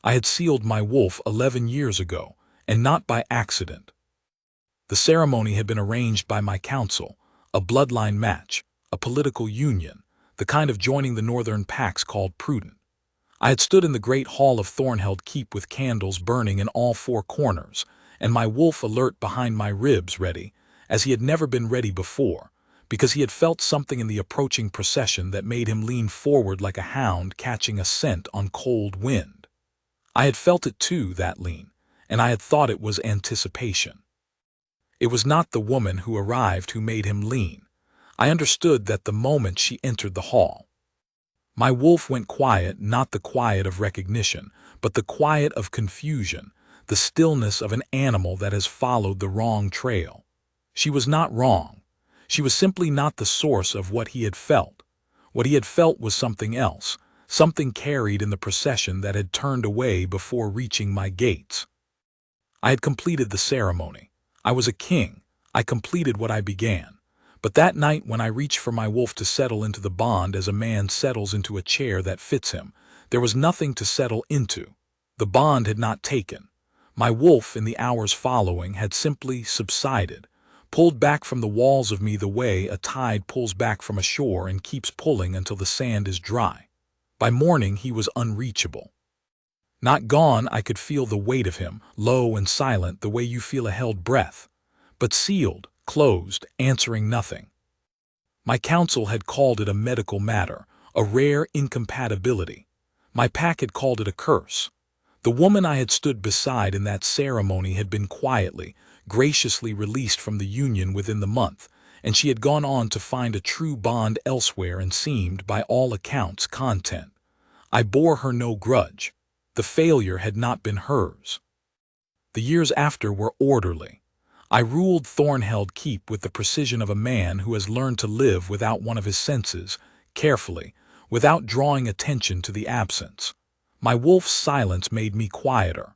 I had sealed my wolf 11 years ago, and not by accident. The ceremony had been arranged by my council, a bloodline match, a political union, the kind of joining the northern packs called prudent. I had stood in the great hall of Thornheld Keep with candles burning in all four corners, and my wolf alert behind my ribs ready, as he had never been ready before, because he had felt something in the approaching procession that made him lean forward like a hound catching a scent on cold wind. I had felt it too, that lean, and I had thought it was anticipation. It was not the woman who arrived who made him lean. I understood that the moment she entered the hall. My wolf went quiet, not the quiet of recognition, but the quiet of confusion, the stillness of an animal that has followed the wrong trail. She was not wrong. She was simply not the source of what he had felt. What he had felt was something else, something carried in the procession that had turned away before reaching my gates. I had completed the ceremony. I was a king. I completed what I began. But that night when I reached for my wolf to settle into the bond as a man settles into a chair that fits him, there was nothing to settle into. The bond had not taken. My wolf, in the hours following, had simply subsided, pulled back from the walls of me the way a tide pulls back from a shore and keeps pulling until the sand is dry. By morning he was unreachable. Not gone, I could feel the weight of him, low and silent the way you feel a held breath, but sealed, closed, answering nothing. My counsel had called it a medical matter, a rare incompatibility. My pack had called it a curse. The woman I had stood beside in that ceremony had been quietly, graciously released from the union within the month, and she had gone on to find a true bond elsewhere and seemed, by all accounts, content. I bore her no grudge. The failure had not been hers. The years after were orderly. I ruled Thornheld Keep with the precision of a man who has learned to live without one of his senses, carefully, without drawing attention to the absence. My wolf's silence made me quieter.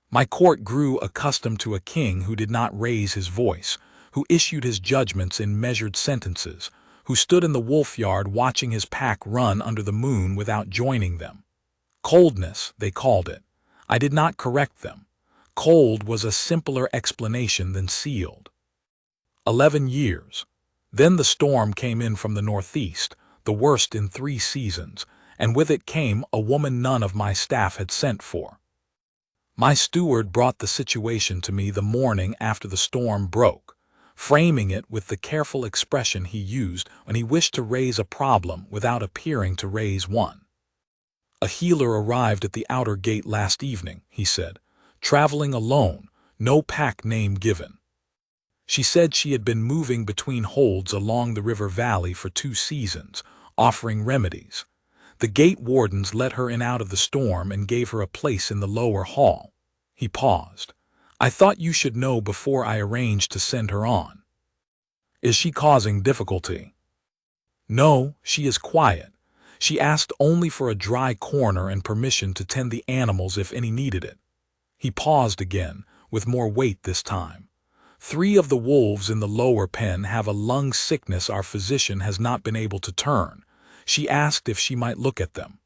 My court grew accustomed to a king who did not raise his voice, who issued his judgments in measured sentences, who stood in the wolf yard watching his pack run under the moon without joining them. Coldness, they called it. I did not correct them. Cold was a simpler explanation than sealed. 11 years. Then the storm came in from the northeast, the worst in 3 seasons, and with it came a woman none of my staff had sent for. My steward brought the situation to me the morning after the storm broke, framing it with the careful expression he used when he wished to raise a problem without appearing to raise one. "A healer arrived at the outer gate last evening," he said, "traveling alone, no pack name given. She said she had been moving between holds along the river valley for 2 seasons, offering remedies. The gate wardens let her in out of the storm and gave her a place in the lower hall." He paused. "I thought you should know before I arranged to send her on." "Is she causing difficulty?" "No, she is quiet. She asked only for a dry corner and permission to tend the animals if any needed it." He paused again, with more weight this time. "3 of the wolves in the lower pen have a lung sickness our physician has not been able to turn. She asked if she might look at them."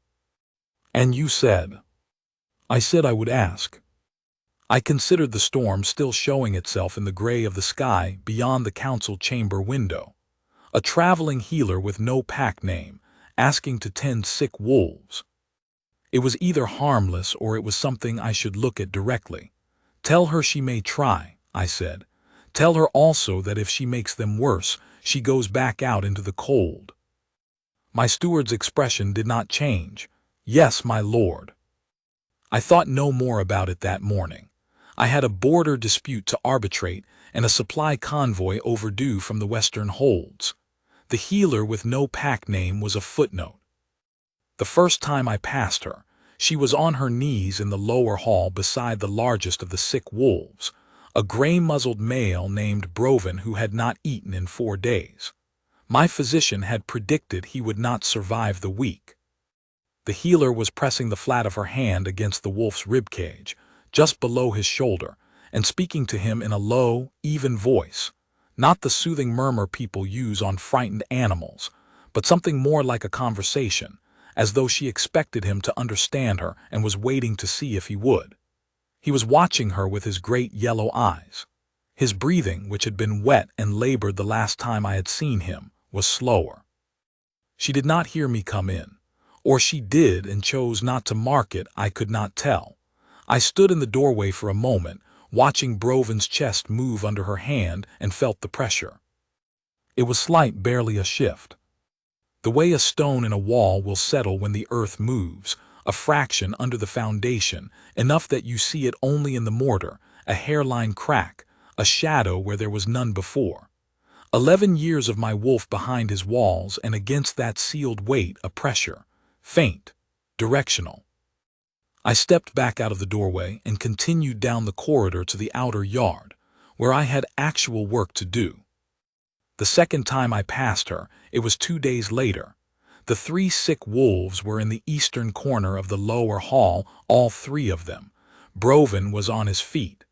"And you said?" "I said I would ask." I considered the storm still showing itself in the gray of the sky beyond the council chamber window. A traveling healer with no pack name, asking to tend sick wolves. It was either harmless or it was something I should look at directly. "Tell her she may try," I said. "Tell her also that if she makes them worse, she goes back out into the cold." My steward's expression did not change. "Yes, my lord." I thought no more about it that morning. I had a border dispute to arbitrate and a supply convoy overdue from the western holds. The healer with no pack name was a footnote. The first time I passed her, she was on her knees in the lower hall beside the largest of the sick wolves, a gray-muzzled male named Broven who had not eaten in 4 days. My physician had predicted he would not survive the week. The healer was pressing the flat of her hand against the wolf's ribcage, just below his shoulder, and speaking to him in a low, even voice, not the soothing murmur people use on frightened animals, but something more like a conversation, as though she expected him to understand her and was waiting to see if he would. He was watching her with his great yellow eyes. His breathing, which had been wet and labored the last time I had seen him, was slower. She did not hear me come in. Or she did and chose not to mark it, I could not tell. I stood in the doorway for a moment, watching Broven's chest move under her hand, and felt the pressure. It was slight, barely a shift. The way a stone in a wall will settle when the earth moves, a fraction under the foundation, enough that you see it only in the mortar, a hairline crack, a shadow where there was none before. 11 years of my wolf behind his walls, and against that sealed weight a pressure, faint, directional. I stepped back out of the doorway and continued down the corridor to the outer yard, where I had actual work to do. The second time I passed her, it was 2 days later. The 3 sick wolves were in the eastern corner of the lower hall, all 3 of them. Broven was on his feet.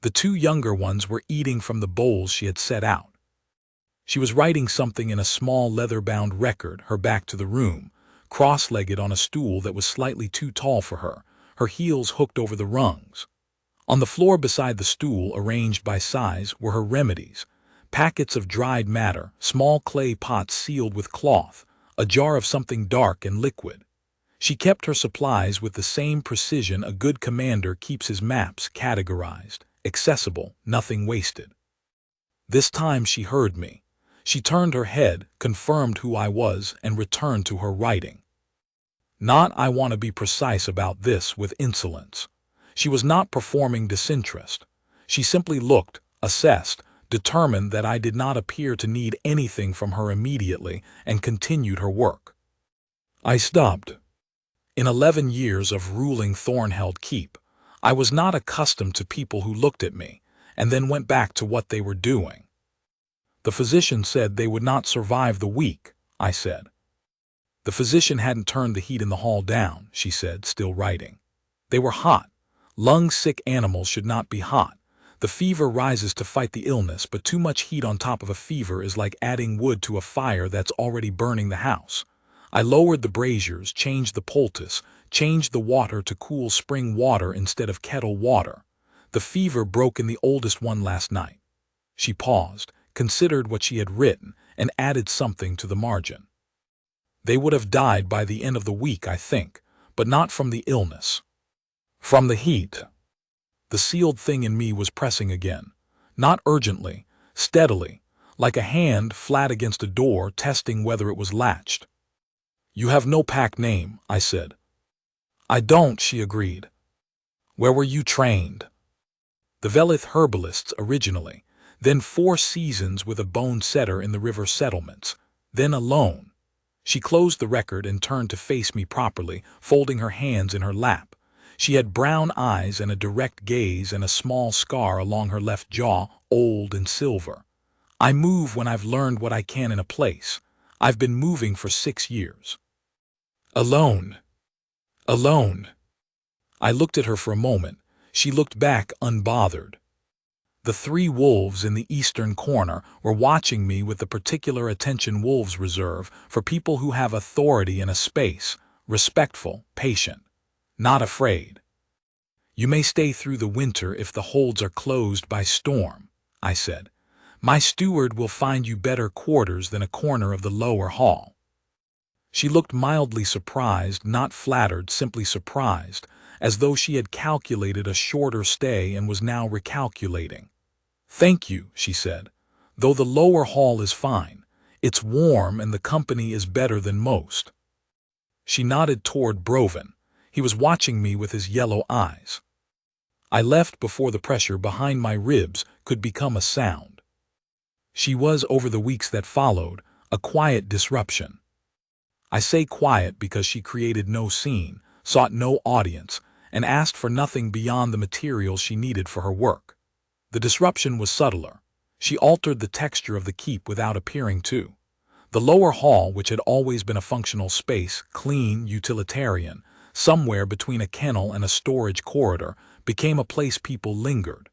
The 2 younger ones were eating from the bowls she had set out. She was writing something in a small leather-bound record, her back to the room, cross-legged on a stool that was slightly too tall for her, her heels hooked over the rungs. On the floor beside the stool, arranged by size, were her remedies: packets of dried matter, small clay pots sealed with cloth, a jar of something dark and liquid. She kept her supplies with the same precision a good commander keeps his maps, categorized, accessible, nothing wasted. This time she heard me. She turned her head, confirmed who I was, and returned to her writing. Not, I want to be precise about this, with insolence. She was not performing disinterest. She simply looked, assessed, determined that I did not appear to need anything from her immediately, and continued her work. I stopped. In 11 years of ruling Thornheld Keep, I was not accustomed to people who looked at me, and then went back to what they were doing. The physician said they would not survive the week, I said. The physician hadn't turned the heat in the hall down, she said, still writing. They were hot. Lung-sick animals should not be hot. The fever rises to fight the illness, but too much heat on top of a fever is like adding wood to a fire that's already burning the house. I lowered the braziers, changed the poultice, changed the water to cool spring water instead of kettle water. The fever broke in the oldest one last night. She paused, considered what she had written, and added something to the margin. They would have died by the end of the week, I think, but not from the illness. From the heat. The sealed thing in me was pressing again, not urgently, steadily, like a hand flat against a door testing whether it was latched. You have no pack name, I said. I don't, she agreed. Where were you trained? The Velith herbalists originally, then 4 seasons with a bone setter in the river settlements, then alone. She closed the record and turned to face me properly, folding her hands in her lap. She had brown eyes and a direct gaze and a small scar along her left jaw, old and silver. I move when I've learned what I can in a place. I've been moving for 6 years. Alone. Alone. I looked at her for a moment. She looked back unbothered. The 3 wolves in the eastern corner were watching me with the particular attention wolves reserve for people who have authority in a space, respectful, patient, not afraid. You may stay through the winter if the holds are closed by storm, I said. My steward will find you better quarters than a corner of the lower hall. She looked mildly surprised, not flattered, simply surprised, as though she had calculated a shorter stay and was now recalculating. Thank you, she said, though the lower hall is fine. It's warm and the company is better than most. She nodded toward Broven. He was watching me with his yellow eyes. I left before the pressure behind my ribs could become a sound. She was, over the weeks that followed, a quiet disruption. I say quiet because she created no scene, sought no audience, and asked for nothing beyond the materials she needed for her work. The disruption was subtler. She altered the texture of the keep without appearing to. The lower hall, which had always been a functional space, clean, utilitarian, somewhere between a kennel and a storage corridor, became a place people lingered.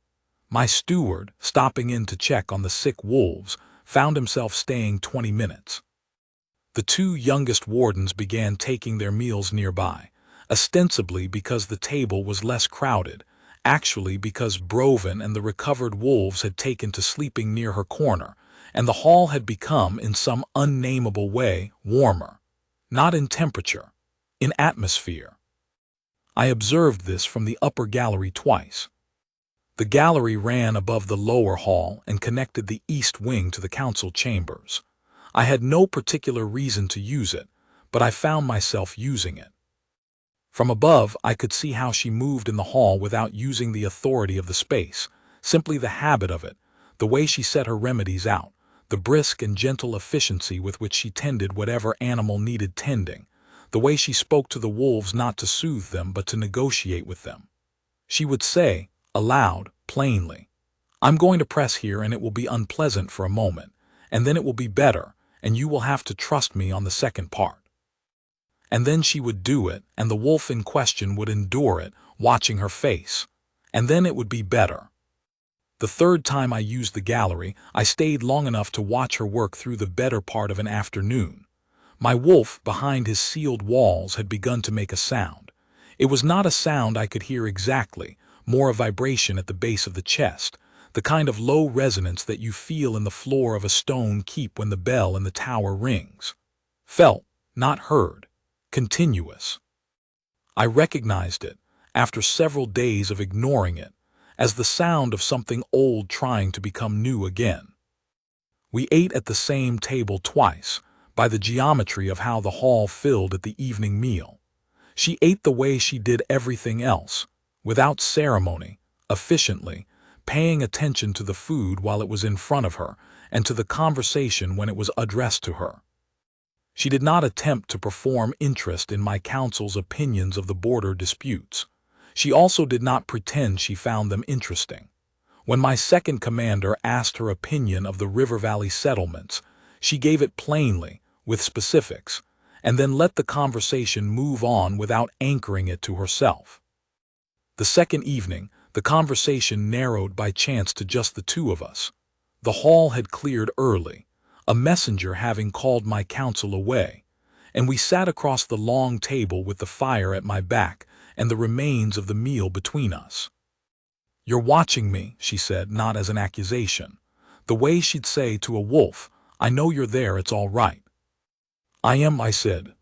My steward, stopping in to check on the sick wolves, found himself staying 20 minutes. The two youngest wardens began taking their meals nearby, ostensibly because the table was less crowded, actually because Brovin and the recovered wolves had taken to sleeping near her corner, and the hall had become, in some unnameable way, warmer. Not in temperature, in atmosphere. I observed this from the upper gallery twice. The gallery ran above the lower hall and connected the east wing to the council chambers. I had no particular reason to use it, but I found myself using it. From above, I could see how she moved in the hall without using the authority of the space, simply the habit of it, the way she set her remedies out, the brisk and gentle efficiency with which she tended whatever animal needed tending, the way she spoke to the wolves not to soothe them but to negotiate with them. She would say, aloud, plainly, "I'm going to press here and it will be unpleasant for a moment, and then it will be better, and you will have to trust me on the second part." And then she would do it, and the wolf in question would endure it, watching her face. And then it would be better. The third time I used the gallery, I stayed long enough to watch her work through the better part of an afternoon. My wolf, behind his sealed walls, had begun to make a sound. It was not a sound I could hear exactly, more a vibration at the base of the chest, the kind of low resonance that you feel in the floor of a stone keep when the bell in the tower rings. Felt, not heard. Continuous. I recognized it, after several days of ignoring it, as the sound of something old trying to become new again. We ate at the same table twice, by the geometry of how the hall filled at the evening meal. She ate the way she did everything else, without ceremony, efficiently, paying attention to the food while it was in front of her, and to the conversation when it was addressed to her. She did not attempt to perform interest in my council's opinions of the border disputes. She also did not pretend she found them interesting. When my second commander asked her opinion of the River Valley settlements, she gave it plainly, with specifics, and then let the conversation move on without anchoring it to herself. The second evening, the conversation narrowed by chance to just the two of us. The hall had cleared early, a messenger having called my council away, and we sat across the long table with the fire at my back and the remains of the meal between us. "You're watching me," she said, not as an accusation. The way she'd say to a wolf, "I know you're there, it's all right." "I am," I said.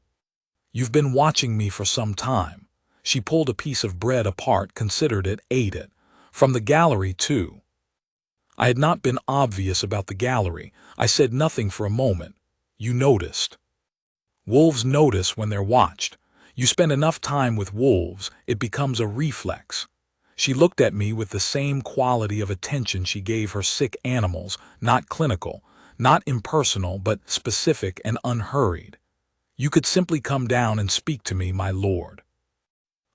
"You've been watching me for some time." She pulled a piece of bread apart, considered it, ate it. "From the gallery, too." I had not been obvious about the gallery. I said nothing for a moment. "You noticed." Wolves notice when they're watched. You spend enough time with wolves, it becomes a reflex. She looked at me with the same quality of attention she gave her sick animals, not clinical, not impersonal, but specific and unhurried. "You could simply come down and speak to me, my lord."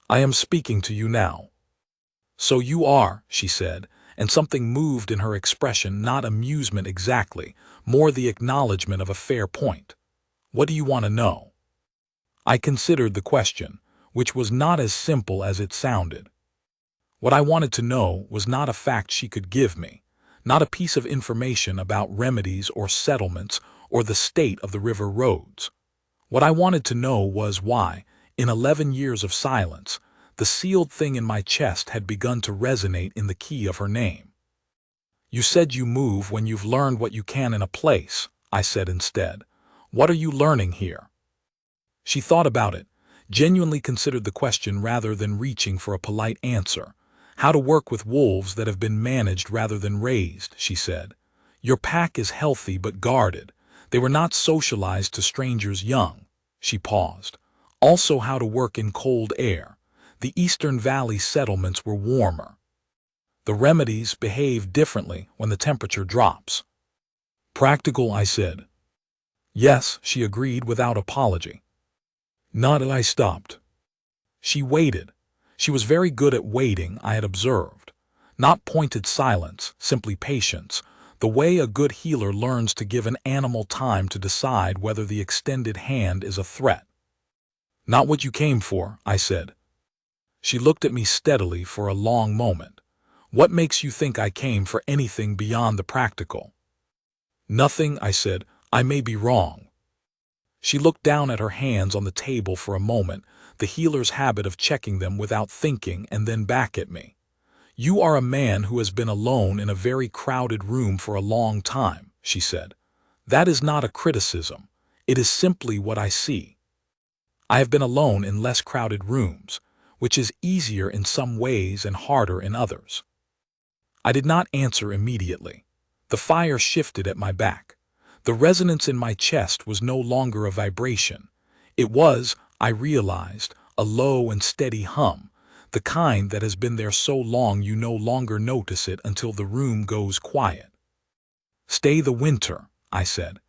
"I am speaking to you now." "So you are," she said, and something moved in her expression, not amusement exactly, more the acknowledgement of a fair point. "What do you want to know?" I considered the question, which was not as simple as it sounded. What I wanted to know was not a fact she could give me, not a piece of information about remedies or settlements or the state of the river roads. What I wanted to know was why, in 11 years of silence, the sealed thing in my chest had begun to resonate in the key of her name. "You said you move when you've learned what you can in a place," I said instead. "What are you learning here?" She thought about it, genuinely considered the question rather than reaching for a polite answer. "How to work with wolves that have been managed rather than raised," she said. "Your pack is healthy but guarded. They were not socialized to strangers young." She paused. "Also how to work in cold air. The Eastern Valley settlements were warmer. The remedies behave differently when the temperature drops." "Practical," I said. "Yes," she agreed without apology. Not I stopped. She waited. She was very good at waiting, I had observed. Not pointed silence, simply patience, the way a good healer learns to give an animal time to decide whether the extended hand is a threat. "Not what you came for," I said. She looked at me steadily for a long moment. "What makes you think I came for anything beyond the practical?" "Nothing," I said. "I may be wrong." She looked down at her hands on the table for a moment, the healer's habit of checking them without thinking, and then back at me. "You are a man who has been alone in a very crowded room for a long time," she said. "That is not a criticism. It is simply what I see. I have been alone in less crowded rooms, which is easier in some ways and harder in others." I did not answer immediately. The fire shifted at my back. The resonance in my chest was no longer a vibration. It was, I realized, a low and steady hum, the kind that has been there so long you no longer notice it until the room goes quiet. "Stay the winter," I said.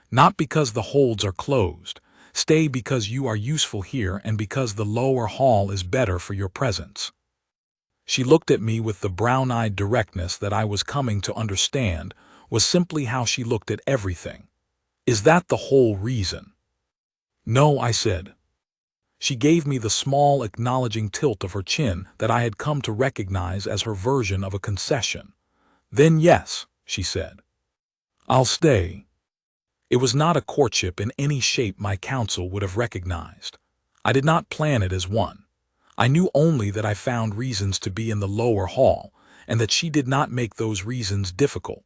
"Not because the holds are closed. Stay because you are useful here and because the lower hall is better for your presence." She looked at me with the brown-eyed directness that I was coming to understand was simply how she looked at everything. "Is that the whole reason?" "No," I said. She gave me the small, acknowledging tilt of her chin that I had come to recognize as her version of a concession. "Then yes," she said. "I'll stay." It was not a courtship in any shape my counsel would have recognized. I did not plan it as one. I knew only that I found reasons to be in the lower hall, and that she did not make those reasons difficult.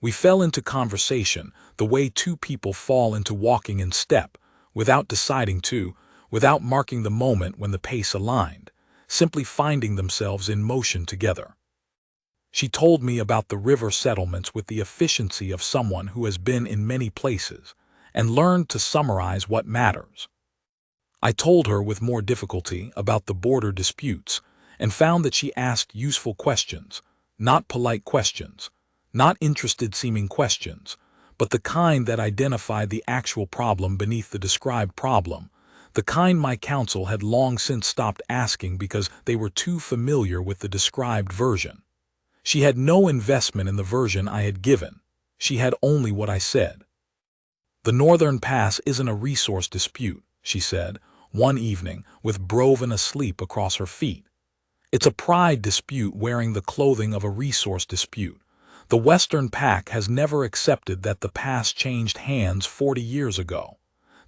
We fell into conversation the way two people fall into walking in step, without deciding to, without marking the moment when the pace aligned, simply finding themselves in motion together. She told me about the river settlements with the efficiency of someone who has been in many places, and learned to summarize what matters. I told her with more difficulty about the border disputes, and found that she asked useful questions, not polite questions, not interested-seeming questions, but the kind that identified the actual problem beneath the described problem, the kind my counsel had long since stopped asking because they were too familiar with the described version. She had no investment in the version I had given. She had only what I said. "The Northern Pass isn't a resource dispute," she said, one evening, with Broven asleep across her feet. "It's a pride dispute wearing the clothing of a resource dispute. The Western Pac has never accepted that the pass changed hands 40 years ago.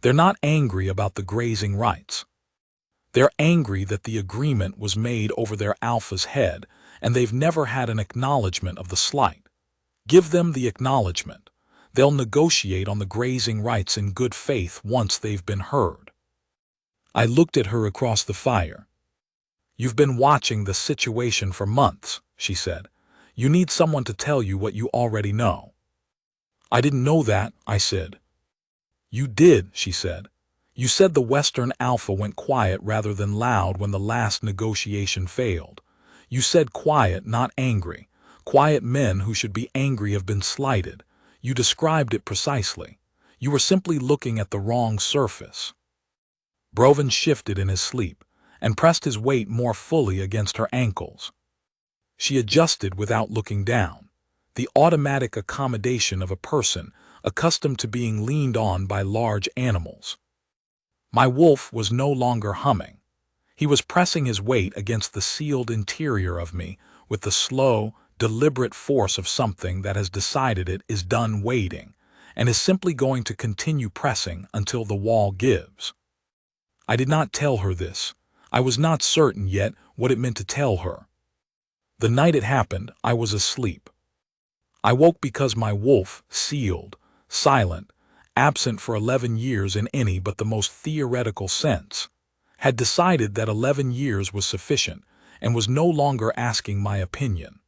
They're not angry about the grazing rights. They're angry that the agreement was made over their alpha's head, and they've never had an acknowledgement of the slight. Give them the acknowledgement. They'll negotiate on the grazing rights in good faith once they've been heard." I looked at her across the fire. "You've been watching the situation for months," she said. "You need someone to tell you what you already know." "I didn't know that," I said. "You did," she said. "You said the Western Alpha went quiet rather than loud when the last negotiation failed. You said quiet, not angry. Quiet men who should be angry have been slighted. You described it precisely. You were simply looking at the wrong surface." Broven shifted in his sleep and pressed his weight more fully against her ankles. She adjusted without looking down, the automatic accommodation of a person accustomed to being leaned on by large animals. My wolf was no longer humming. He was pressing his weight against the sealed interior of me with the slow, deliberate force of something that has decided it is done waiting and is simply going to continue pressing until the wall gives. I did not tell her this. I was not certain yet what it meant to tell her. The night it happened, I was asleep. I woke because my wolf, sealed, silent, absent for 11 years in any but the most theoretical sense, had decided that 11 years was sufficient and was no longer asking my opinion.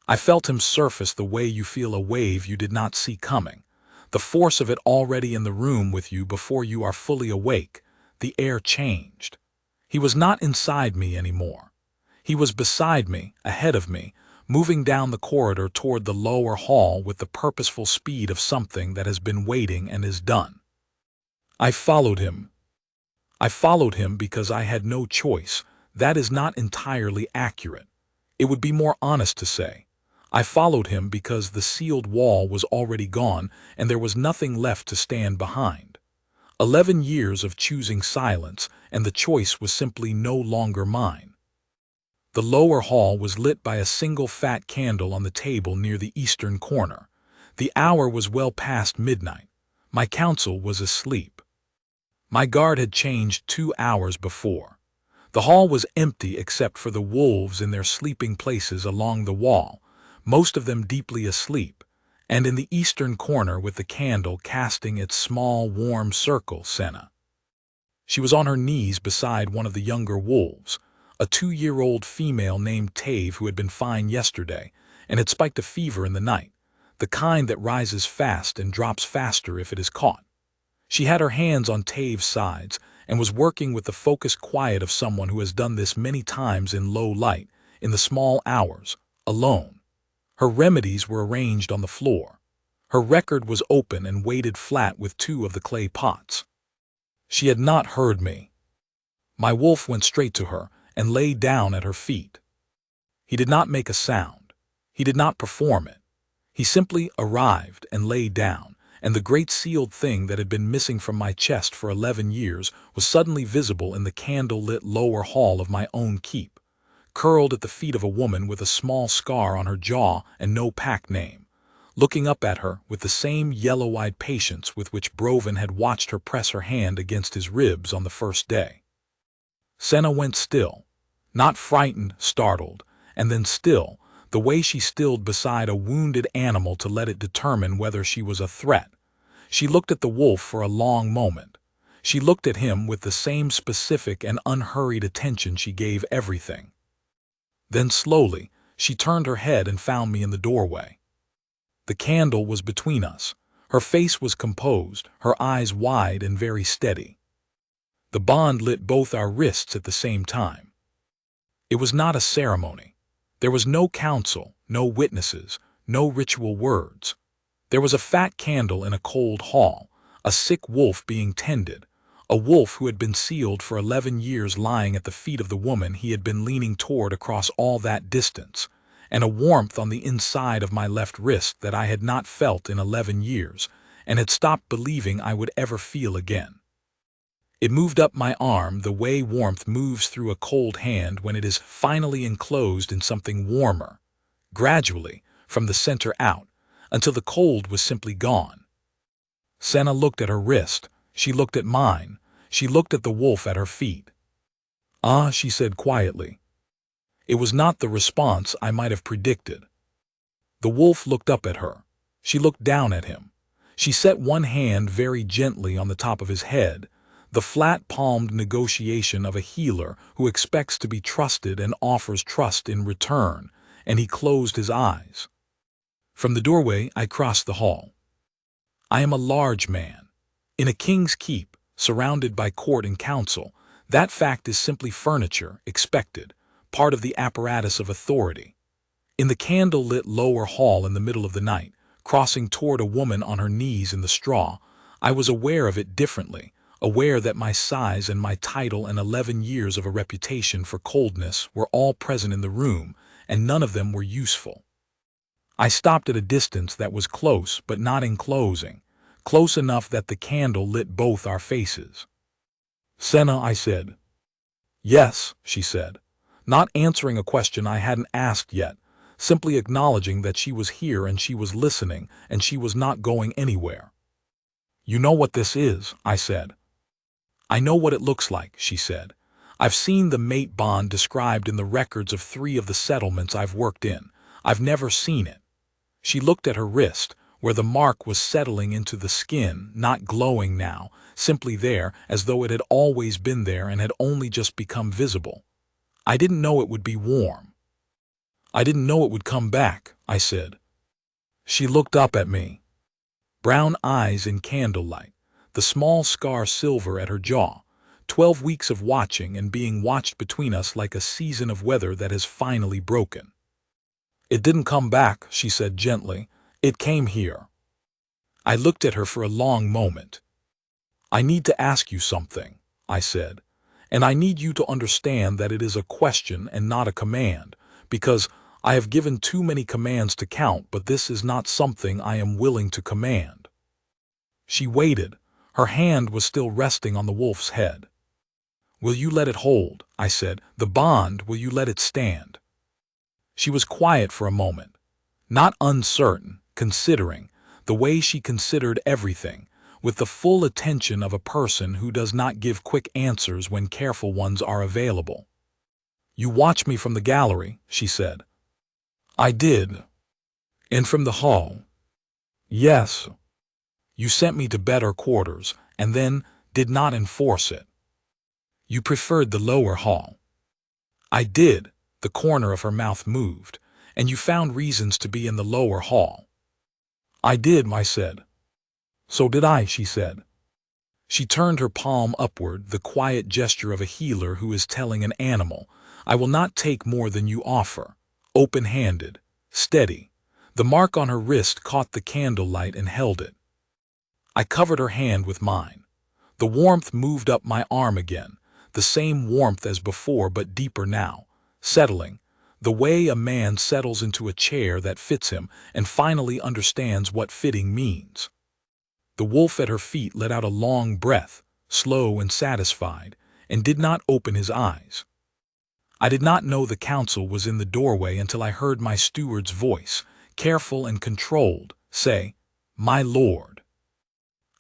I felt him surface the way you feel a wave you did not see coming, the force of it already in the room with you before you are fully awake. The air changed. He was not inside me anymore. He was beside me, ahead of me, moving down the corridor toward the lower hall with the purposeful speed of something that has been waiting and is done. I followed him. I followed him because I had no choice. That is not entirely accurate. It would be more honest to say. I followed him because the sealed wall was already gone and there was nothing left to stand behind. 11 years of choosing silence, and the choice was simply no longer mine. The lower hall was lit by a single fat candle on the table near the eastern corner. The hour was well past midnight. My counsel was asleep. My guard had changed 2 hours before. The hall was empty except for the wolves in their sleeping places along the wall, most of them deeply asleep, and in the eastern corner with the candle casting its small, warm circle, Senna. She was on her knees beside one of the younger wolves, a 2-year-old female named Tave who had been fine yesterday and had spiked a fever in the night, the kind that rises fast and drops faster if it is caught. She had her hands on Tave's sides and was working with the focused quiet of someone who has done this many times in low light, in the small hours, alone. Her remedies were arranged on the floor. Her record was open and weighted flat with 2 of the clay pots. She had not heard me. My wolf went straight to her and lay down at her feet. He did not make a sound. He did not perform it. He simply arrived and lay down, and the great sealed thing that had been missing from my chest for 11 years was suddenly visible in the candle-lit lower hall of my own keep, curled at the feet of a woman with a small scar on her jaw and no pack name, looking up at her with the same yellow-eyed patience with which Brovin had watched her press her hand against his ribs on the first day. Senna went still, not frightened, startled, and then still, the way she stilled beside a wounded animal to let it determine whether she was a threat. She looked at the wolf for a long moment. She looked at him with the same specific and unhurried attention she gave everything. Then slowly, she turned her head and found me in the doorway. The candle was between us. Her face was composed, her eyes wide and very steady. The bond lit both our wrists at the same time. It was not a ceremony. There was no council, no witnesses, no ritual words. There was a fat candle in a cold hall, a sick wolf being tended, a wolf who had been sealed for 11 years lying at the feet of the woman he had been leaning toward across all that distance, and a warmth on the inside of my left wrist that I had not felt in 11 years, and had stopped believing I would ever feel again. It moved up my arm the way warmth moves through a cold hand when it is finally enclosed in something warmer, gradually, from the center out, until the cold was simply gone. Senna looked at her wrist, she looked at mine, she looked at the wolf at her feet. "Ah," she said quietly. It was not the response I might have predicted. The wolf looked up at her. She looked down at him. She set one hand very gently on the top of his head, the flat-palmed negotiation of a healer who expects to be trusted and offers trust in return, and he closed his eyes. From the doorway, I crossed the hall. I am a large man. In a king's keep, surrounded by court and council, that fact is simply furniture, expected, part of the apparatus of authority. In the candle-lit lower hall in the middle of the night, crossing toward a woman on her knees in the straw, I was aware of it differently, aware that my size and my title and 11 years of a reputation for coldness were all present in the room, and none of them were useful. I stopped at a distance that was close but not enclosing, close enough that the candle lit both our faces. "Senna," I said. "Yes," she said, not answering a question I hadn't asked yet, simply acknowledging that she was here and she was listening and she was not going anywhere. "You know what this is," I said. "I know what it looks like," she said. "I've seen the mate bond described in the records of 3 of the settlements I've worked in. I've never seen it." She looked at her wrist, where the mark was settling into the skin, not glowing now, simply there as though it had always been there and had only just become visible. "I didn't know it would be warm." "I didn't know it would come back," I said. She looked up at me. Brown eyes in candlelight, the small scar silver at her jaw, 12 weeks of watching and being watched between us like a season of weather that has finally broken. "It didn't come back," she said gently. "It came here." I looked at her for a long moment. "I need to ask you something," I said, "and I need you to understand that it is a question and not a command, because I have given too many commands to count, but this is not something I am willing to command." She waited. Her hand was still resting on the wolf's head. "Will you let it hold?" I said. "The bond, will you let it stand?" She was quiet for a moment, not uncertain, considering, the way she considered everything, with the full attention of a person who does not give quick answers when careful ones are available. "You watched me from the gallery," she said. "I did." "And from the hall?" "Yes." "You sent me to better quarters, and then did not enforce it. You preferred the lower hall." "I did." The corner of her mouth moved. "And you found reasons to be in the lower hall." "I did," I said. "So did I," she said. She turned her palm upward, the quiet gesture of a healer who is telling an animal, "I will not take more than you offer." Open-handed, steady. The mark on her wrist caught the candlelight and held it. I covered her hand with mine. The warmth moved up my arm again, the same warmth as before but deeper now, settling, the way a man settles into a chair that fits him and finally understands what fitting means. The wolf at her feet let out a long breath, slow and satisfied, and did not open his eyes. I did not know the council was in the doorway until I heard my steward's voice, careful and controlled, say, "My lord."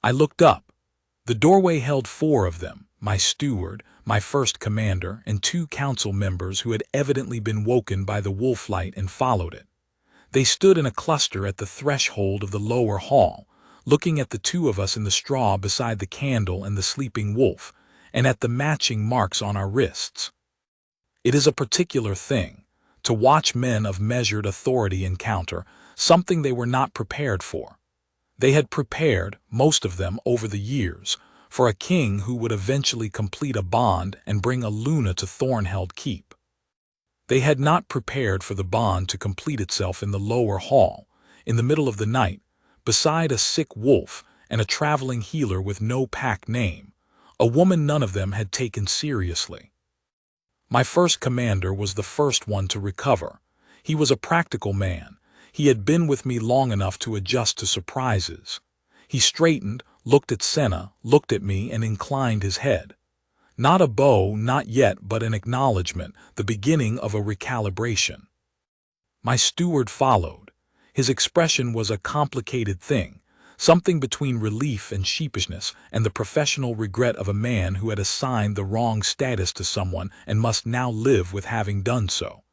I looked up. The doorway held 4 of them, my steward, my first commander, and 2 council members who had evidently been woken by the wolf light and followed it. They stood in a cluster at the threshold of the lower hall, looking at the 2 of us in the straw beside the candle and the sleeping wolf, and at the matching marks on our wrists. It is a particular thing, to watch men of measured authority encounter something they were not prepared for. They had prepared, most of them over the years, for a king who would eventually complete a bond and bring a Luna to Thornheld Keep. They had not prepared for the bond to complete itself in the lower hall, in the middle of the night, beside a sick wolf and a traveling healer with no pack name, a woman none of them had taken seriously. My first commander was the first one to recover. He was a practical man. He had been with me long enough to adjust to surprises. He straightened, looked at Senna, looked at me, and inclined his head. Not a bow, not yet, but an acknowledgement, the beginning of a recalibration. My steward followed. His expression was a complicated thing, something between relief and sheepishness and the professional regret of a man who had assigned the wrong status to someone and must now live with having done so.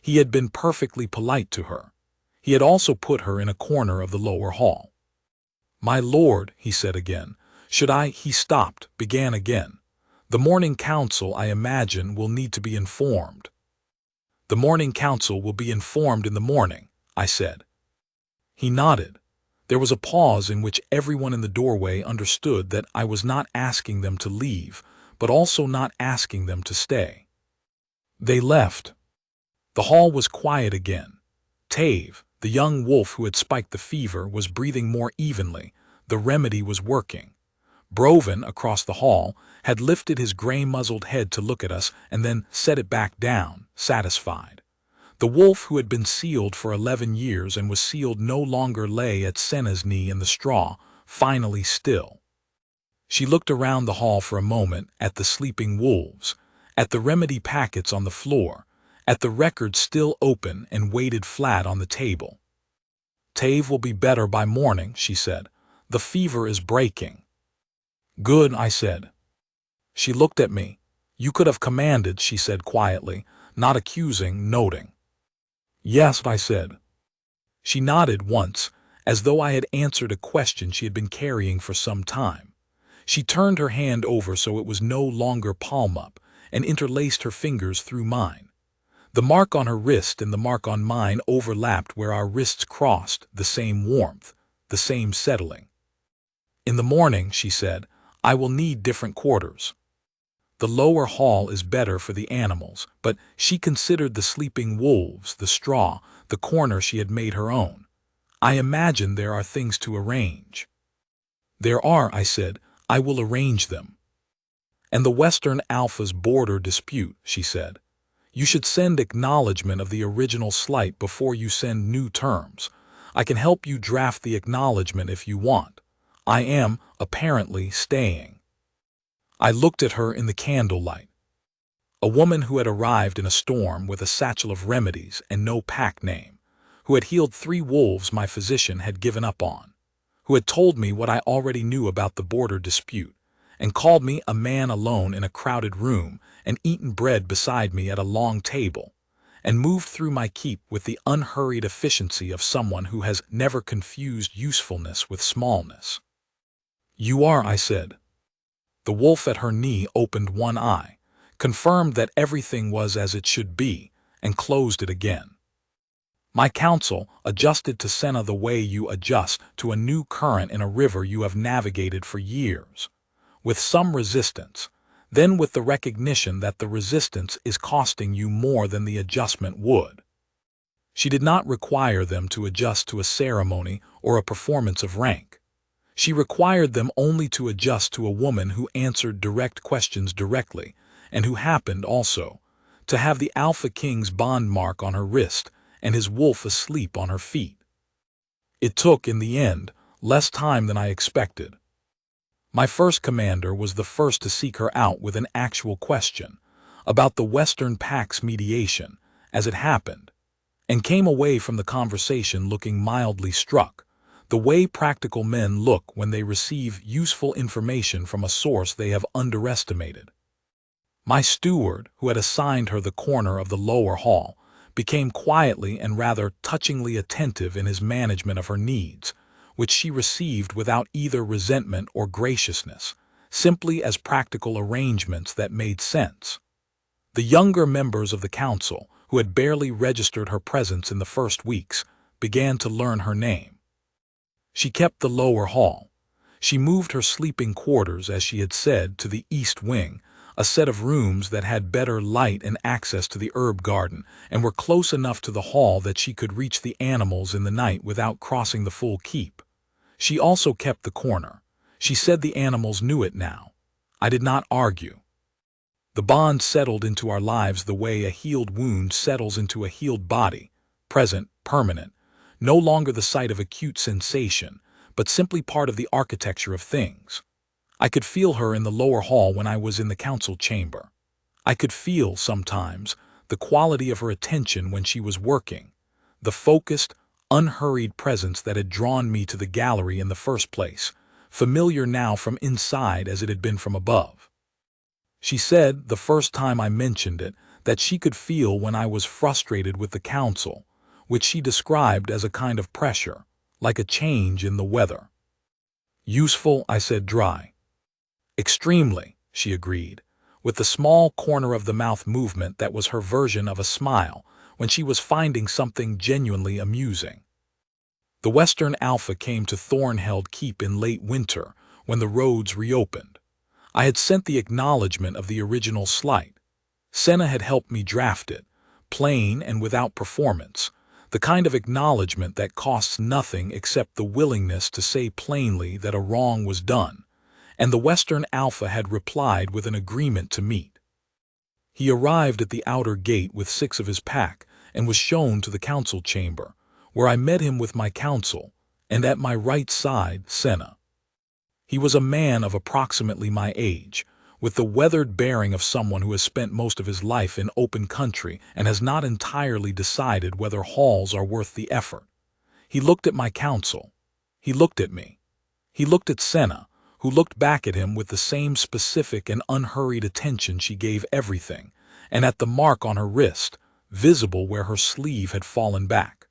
He had been perfectly polite to her. He had also put her in a corner of the lower hall. "My lord," he said again, "should I—" He stopped, began again. "The morning council, I imagine, will need to be informed." "The morning council will be informed in the morning," I said. He nodded. There was a pause in which everyone in the doorway understood that I was not asking them to leave, but also not asking them to stay. They left. The hall was quiet again. Tave, the young wolf who had spiked the fever, was breathing more evenly. The remedy was working. Broven, across the hall, had lifted his gray-muzzled head to look at us and then set it back down, satisfied. The wolf who had been sealed for 11 years and was sealed no longer lay at Senna's knee in the straw, finally still. She looked around the hall for a moment, at the sleeping wolves, at the remedy packets on the floor, at the record still open, and waited flat on the table. "Tave will be better by morning," she said. "The fever is breaking." "Good," I said. She looked at me. "You could have commanded," she said quietly, not accusing, noting. "Yes," I said. She nodded once, as though I had answered a question she had been carrying for some time. She turned her hand over so it was no longer palm up, and interlaced her fingers through mine. The mark on her wrist and the mark on mine overlapped where our wrists crossed, the same warmth, the same settling. "In the morning," she said, "I will need different quarters. The lower hall is better for the animals," but she considered the sleeping wolves, the straw, the corner she had made her own. "I imagine there are things to arrange." "There are," I said. "I will arrange them." "And the Western Alpha's border dispute," she said. "You should send acknowledgement of the original slight before you send new terms. I can help you draft the acknowledgement if you want. I am, apparently, staying." I looked at her in the candlelight. A woman who had arrived in a storm with a satchel of remedies and no pack name, who had healed 3 wolves my physician had given up on, who had told me what I already knew about the border dispute, and called me a man alone in a crowded room, and eaten bread beside me at a long table, and moved through my keep with the unhurried efficiency of someone who has never confused usefulness with smallness. "You are," I said. The wolf at her knee opened one eye, confirmed that everything was as it should be, and closed it again. "My counsel adjusted to Senna the way you adjust to a new current in a river you have navigated for years, with some resistance, then with the recognition that the resistance is costing you more than the adjustment would." She did not require them to adjust to a ceremony or a performance of rank. She required them only to adjust to a woman who answered direct questions directly, and who happened, also, to have the Alpha King's bond mark on her wrist and his wolf asleep on her feet. It took, in the end, less time than I expected. My first commander was the first to seek her out with an actual question about the Western Pax mediation, as it happened, and came away from the conversation looking mildly struck, the way practical men look when they receive useful information from a source they have underestimated. My steward, who had assigned her the corner of the lower hall, became quietly and rather touchingly attentive in his management of her needs, which she received without either resentment or graciousness, simply as practical arrangements that made sense. The younger members of the council, who had barely registered her presence in the first weeks, began to learn her name. She kept the lower hall. She moved her sleeping quarters, as she had said, to the east wing, a set of rooms that had better light and access to the herb garden, and were close enough to the hall that she could reach the animals in the night without crossing the full keep. She also kept the corner. She said the animals knew it now. I did not argue. The bond settled into our lives the way a healed wound settles into a healed body, present, permanent, no longer the site of acute sensation, but simply part of the architecture of things. I could feel her in the lower hall when I was in the council chamber. I could feel, sometimes, the quality of her attention when she was working, the focused, unhurried presence that had drawn me to the gallery in the first place, familiar now from inside as it had been from above. She said, the first time I mentioned it, that she could feel when I was frustrated with the council, which she described as a kind of pressure, like a change in the weather. "Useful," I said, dry. "Extremely," she agreed, with the small corner of the mouth movement that was her version of a smile when she was finding something genuinely amusing. The Western Alpha came to Thornheld Keep in late winter, when the roads reopened. I had sent the acknowledgement of the original slight. Senna had helped me draft it, plain and without performance, the kind of acknowledgement that costs nothing except the willingness to say plainly that a wrong was done, and the Western Alpha had replied with an agreement to meet. He arrived at the outer gate with 6 of his pack and was shown to the council chamber, where I met him with my counsel, and at my right side, Senna. He was a man of approximately my age, with the weathered bearing of someone who has spent most of his life in open country and has not entirely decided whether halls are worth the effort. He looked at my counsel. He looked at me. He looked at Senna, who looked back at him with the same specific and unhurried attention she gave everything, and at the mark on her wrist, visible where her sleeve had fallen back.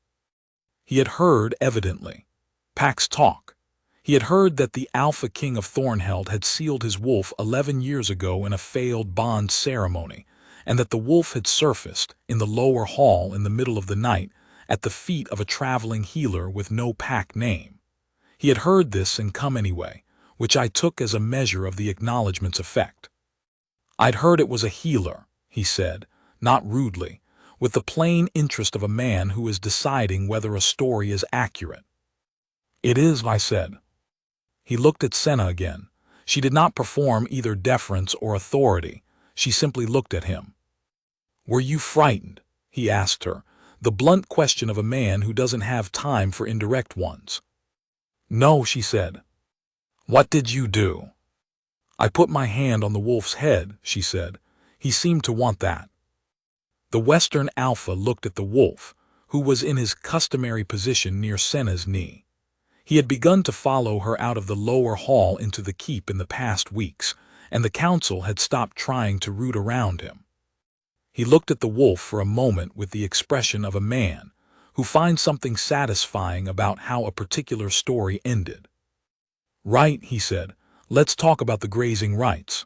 He had heard, evidently, Pax talk. He had heard that the Alpha King of Thornheld had sealed his wolf 11 years ago in a failed bond ceremony, and that the wolf had surfaced in the lower hall in the middle of the night at the feet of a traveling healer with no pack name. He had heard this and come anyway, which I took as a measure of the acknowledgment's effect. "I'd heard it was a healer," he said, not rudely, with the plain interest of a man who is deciding whether a story is accurate. "It is," I said. He looked at Senna again. She did not perform either deference or authority. She simply looked at him. "Were you frightened?" he asked her, the blunt question of a man who doesn't have time for indirect ones. "No," she said. "What did you do?" "I put my hand on the wolf's head," she said. "He seemed to want that." The Western Alpha looked at the wolf, who was in his customary position near Senna's knee. He had begun to follow her out of the lower hall into the keep in the past weeks, and the council had stopped trying to root around him. He looked at the wolf for a moment with the expression of a man who finds something satisfying about how a particular story ended. "Right," he said, "let's talk about the grazing rights."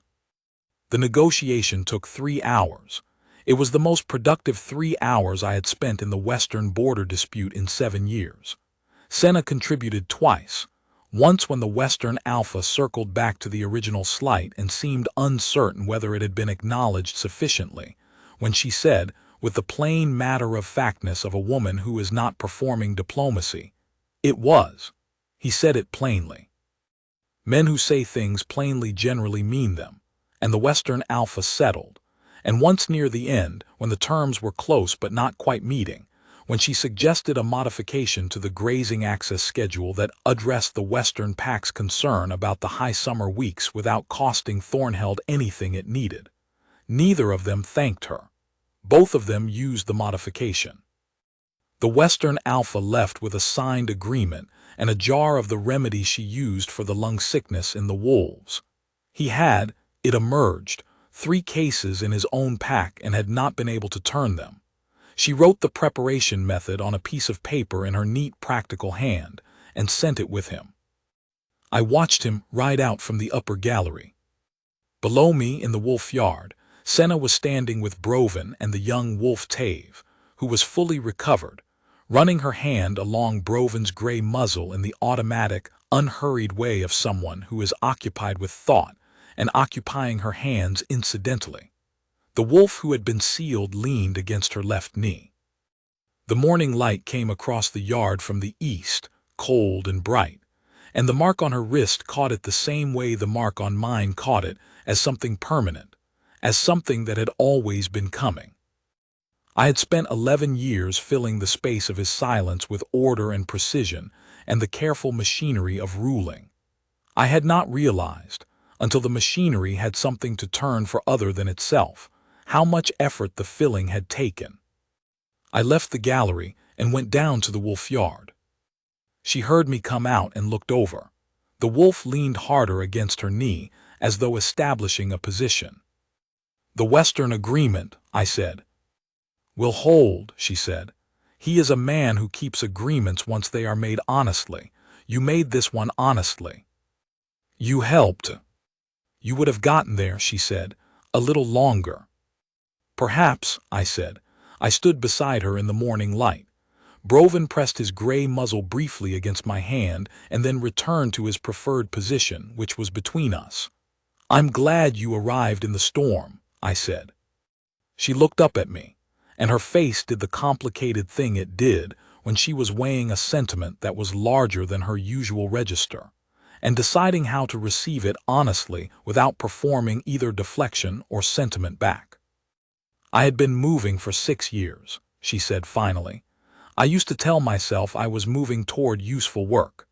The negotiation took 3 hours. It was the most productive 3 hours I had spent in the Western border dispute in 7 years. Senna contributed twice, once when the Western Alpha circled back to the original slight and seemed uncertain whether it had been acknowledged sufficiently, when she said, with the plain matter-of-factness of a woman who is not performing diplomacy, "It was." He said it plainly. Men who say things plainly generally mean them, and the Western Alpha settled. And once near the end, when the terms were close but not quite meeting, when she suggested a modification to the grazing access schedule that addressed the Western Pac's concern about the high summer weeks without costing Thornhild anything it needed, neither of them thanked her. Both of them used the modification. The Western Alpha left with a signed agreement and a jar of the remedy she used for the lung sickness in the wolves. He had, it emerged, 3 cases in his own pack and had not been able to turn them. She wrote the preparation method on a piece of paper in her neat, practical hand and sent it with him. I watched him ride out from the upper gallery. Below me in the wolf yard, Senna was standing with Brovin and the young wolf Tave, who was fully recovered, running her hand along Brovin's gray muzzle in the automatic, unhurried way of someone who is occupied with thought and occupying her hands incidentally. The wolf who had been sealed leaned against her left knee. The morning light came across the yard from the east, cold and bright, and the mark on her wrist caught it the same way the mark on mine caught it, as something permanent, as something that had always been coming. I had spent 11 years filling the space of his silence with order and precision and the careful machinery of ruling. I had not realized, until the machinery had something to turn for other than itself, how much effort the filling had taken. I left the gallery and went down to the wolf yard. She heard me come out and looked over. The wolf leaned harder against her knee, as though establishing a position. "The Western agreement," I said. "Will hold," she said. "He is a man who keeps agreements once they are made honestly. You made this one honestly. You helped." "You would have gotten there," she said, "a little longer." "Perhaps," I said. I stood beside her in the morning light. Brovin pressed his gray muzzle briefly against my hand and then returned to his preferred position, which was between us. "I'm glad you arrived in the storm," I said. She looked up at me, and her face did the complicated thing it did when she was weighing a sentiment that was larger than her usual register, and deciding how to receive it honestly without performing either deflection or sentiment back. "I had been moving for 6 years," she said finally. "I used to tell myself I was moving toward useful work.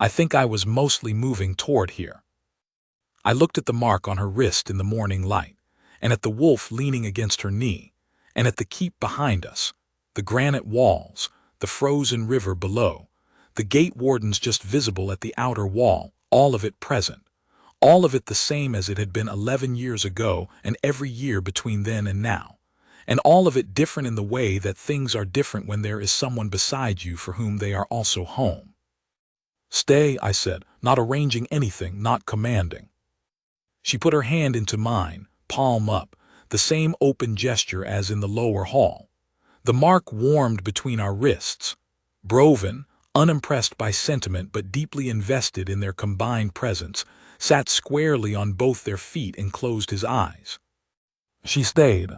I think I was mostly moving toward here." I looked at the mark on her wrist in the morning light, and at the wolf leaning against her knee, and at the keep behind us, the granite walls, the frozen river below, the gate wardens just visible at the outer wall, all of it present, all of it the same as it had been 11 years ago and every year between then and now, and all of it different in the way that things are different when there is someone beside you for whom they are also home. "Stay," I said, not arranging anything, not commanding. She put her hand into mine, palm up, the same open gesture as in the lower hall. The mark warmed between our wrists. Brovin, unimpressed by sentiment but deeply invested in their combined presence, sat squarely on both their feet and closed his eyes. She stayed.